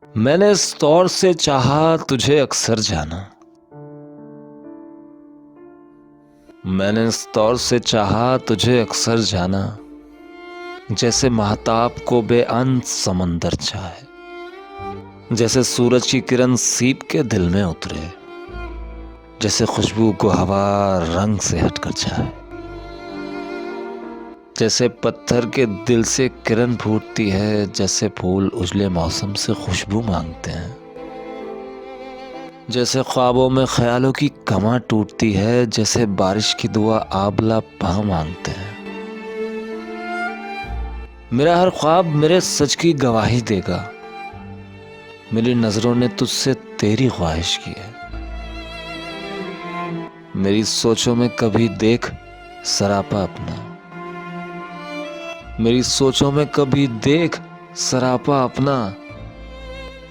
मैंने इस तौर से चाहा तुझे अक्सर जाना। मैंने इस तौर से चाहा तुझे अक्सर जाना, जैसे महताब को बेअंत समंदर चाहे, जैसे सूरज की किरण सीप के दिल में उतरे, जैसे खुशबू को हवा रंग से हटकर चाहे, जैसे पत्थर के दिल से किरण फूटती है, जैसे फूल उजले मौसम से खुशबू मांगते हैं, जैसे ख्वाबों में ख्यालों की कमां टूटती है, जैसे बारिश की दुआ आबला पा मांगते हैं। मेरा हर ख्वाब मेरे सच की गवाही देगा, मेरी नजरों ने तुझसे तेरी ख्वाहिश की है। मेरी सोचों में कभी देख सरापा अपना, मेरी सोचों में कभी देख सरापा अपना,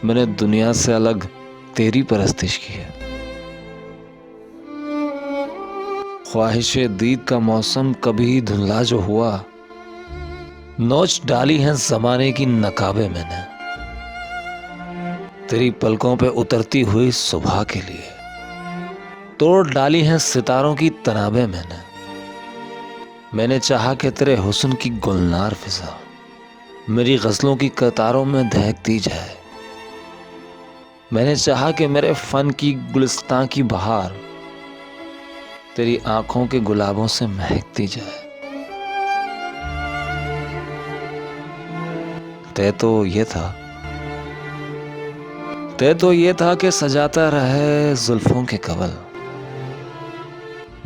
मैंने दुनिया से अलग तेरी परस्तिश की है। ख्वाहिशे दीद का मौसम कभी धुंधला जो हुआ, नोच डाली हैं जमाने की नकाबे मैंने, तेरी पलकों पे उतरती हुई सुबह के लिए तोड़ डाली हैं सितारों की तनाबे मैंने चाहा कि तेरे हुस्न की गुलनार फिजा मेरी गजलों की कतारों में दहकती जाए। मैंने चाहा कि मेरे फन की गुलिस्तां की बहार तेरी आंखों के गुलाबों से महकती जाए। तय तो ये था कि सजाता रहे जुल्फों के कवल,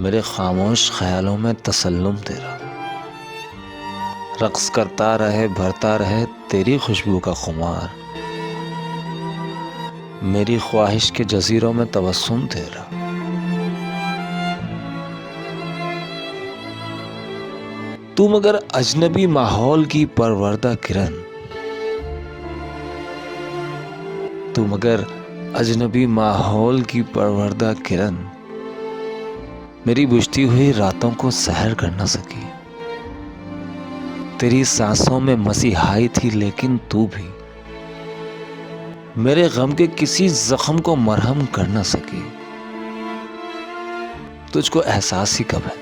मेरे खामोश ख्यालों में तसल्लुम तेरा, रक्स करता रहे भरता रहे तेरी खुशबू का खुमार, मेरी ख्वाहिश के जजीरों में तबस्सुम तेरा। तू मगर अजनबी माहौल की परवरदा किरण, तू मगर अजनबी माहौल की परवरदा किरण, मेरी बुझती हुई रातों को सहर कर न सकी। तेरी सांसों में मसीहाई थी लेकिन तू भी मेरे गम के किसी जख्म को मरहम कर न सकी। तुझको एहसास ही कब है,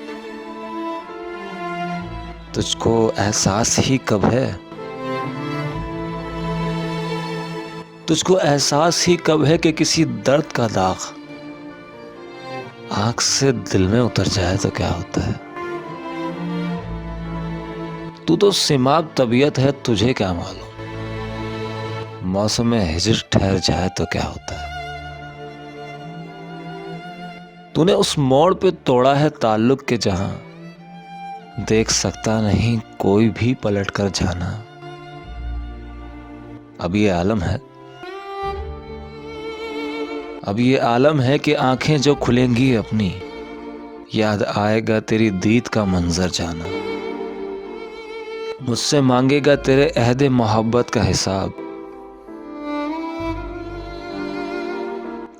तुझको एहसास ही कब है, तुझको एहसास ही कब है कि किसी दर्द का दाग आंख से दिल में उतर जाए तो क्या होता है। तू तो सिमाब तबीयत है, तुझे क्या मालूम मौसम में हिजर ठहर जाए तो क्या होता है। तूने उस मोड़ पे तोड़ा है ताल्लुक के जहां देख सकता नहीं कोई भी पलट कर जाना। अब ये आलम है कि आंखें जो खुलेंगी अपनी, याद आएगा तेरी दीद का मंजर जाना। मुझसे मांगेगा तेरे अहद मोहब्बत का हिसाब,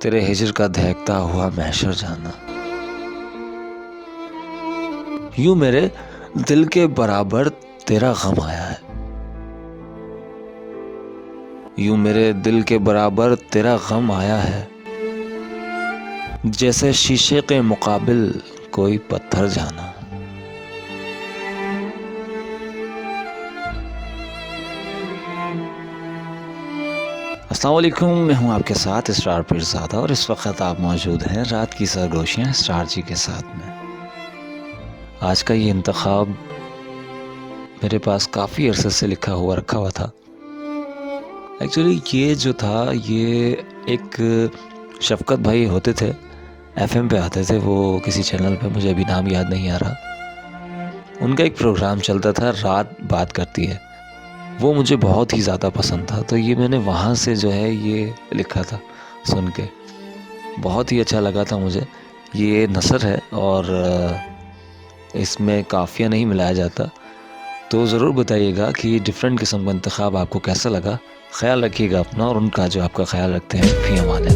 तेरे हिजर का दहकता हुआ महशर जाना। यूं मेरे दिल के बराबर तेरा गम आया है, यूं मेरे दिल के बराबर तेरा गम आया है, जैसे शीशे के मुकाबिल कोई पत्थर जाना। अस्सलाम वालेकुम, मैं हूं आपके साथ स्टार पीरज़ादा और इस वक्त आप मौजूद हैं रात की सरगोशियां स्टार जी के साथ में। आज का ये इंतखाब मेरे पास काफ़ी अरसे से लिखा हुआ रखा हुआ था। एक्चुअली ये जो था ये एक शफकत भाई होते थे, FM पे आते थे वो किसी चैनल पे, मुझे अभी नाम याद नहीं आ रहा। उनका एक प्रोग्राम चलता था रात बात करती है, वो मुझे बहुत ही ज़्यादा पसंद था, तो ये मैंने वहाँ से जो है ये लिखा था। सुन के बहुत ही अच्छा लगा था मुझे। ये नसर है और इसमें काफ़िया नहीं मिलाया जाता, तो ज़रूर बताइएगा कि डिफरेंट किस्म का इंतखाब आपको कैसा लगा। ख्याल रखिएगा अपना और उनका जो आपका ख्याल रखते हैं। फ़ी अमान।